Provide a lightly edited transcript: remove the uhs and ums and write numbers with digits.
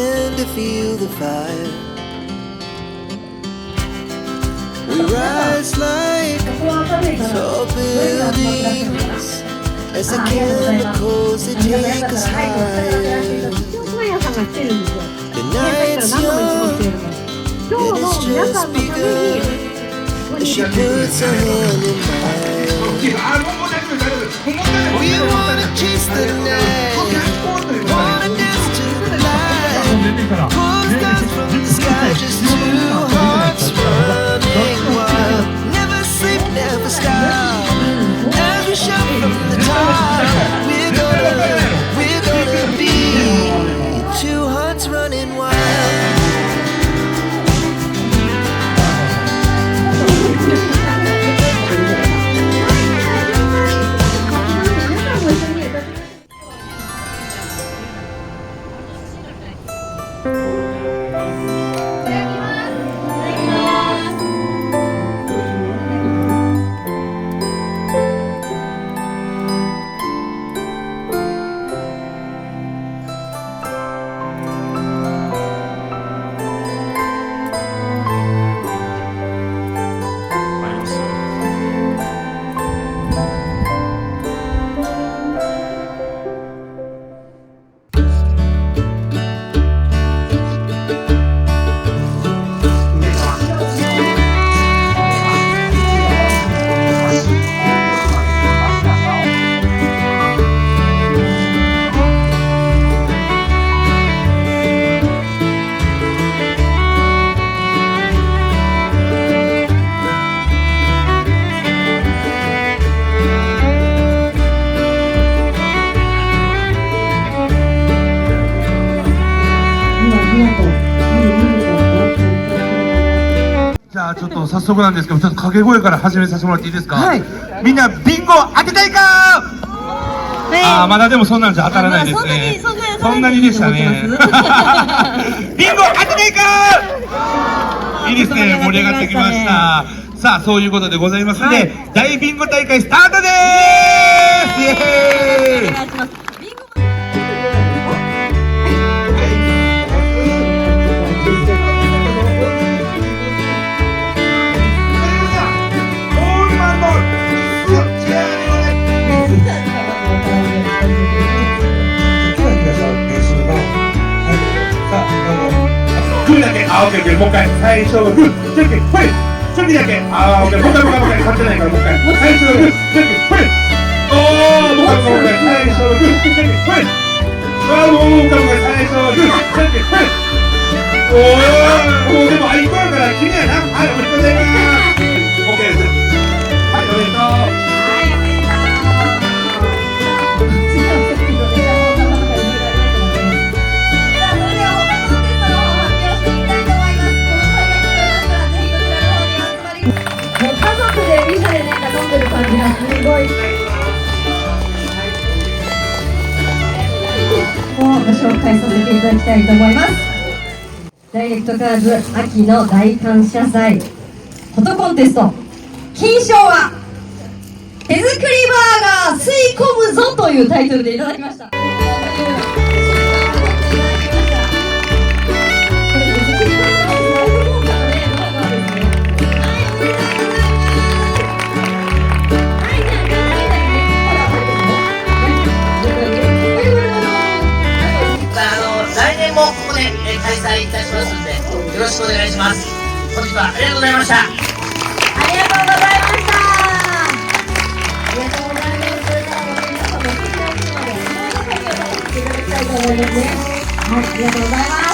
begin to feel the fire. We rise like tall buildings as the chemicals that take us higher. The night's young, and it's just begun as she puts her hand in mine. We wanna chase the night, wanna dance to the light, pull stars from the sky, just two hearts running wild. Never sleep, never stop, as we shout from the top. We're gonna be two hearts running wild.じゃあちょっと早速なんですけど、ちょっと掛け声から始めさせてもらっていいですか。はい。みんなビンゴ当てたいかー。まだでもそんなんじゃ当たらないですね。そんなにでしたね。ビンゴ当てたいかー。いいですね、盛り上がってきました。さあ、そういうことでございますので、大ビンゴ大会スタートでーす。イエーイ。お願いします。グーだけ、あ、オッケーオッケー、もう一回、最初のグー、じゃんけん、ほい、チョキだけ、あ、オッケー、もう一回、勝ってないから、もう一回、最初のグー、じゃんけん、ほい、おー、もう一回、最初のグー、じゃんけん、ほい、あ、もう一回、最初のグー、じゃんけん、ほい、おー、もうでも、あ、一個やから、君やな、はい、おめでとうございます。オッケーです。はい、おめでとう。感じがすごい。をご紹介させていただきたいと思います。ダイレクトカーズ秋の大感謝祭フォトコンテスト、金賞は手作りバーガー吸い込むぞというタイトルでいただきました。開催いたしますのでよろしくお願いします。本日はありがとうございました。ありがとうございました。ありがとうございます。それから皆さんも素敵な日までこの作業をしていただきたいと思いますね。はい、ありがとうございます。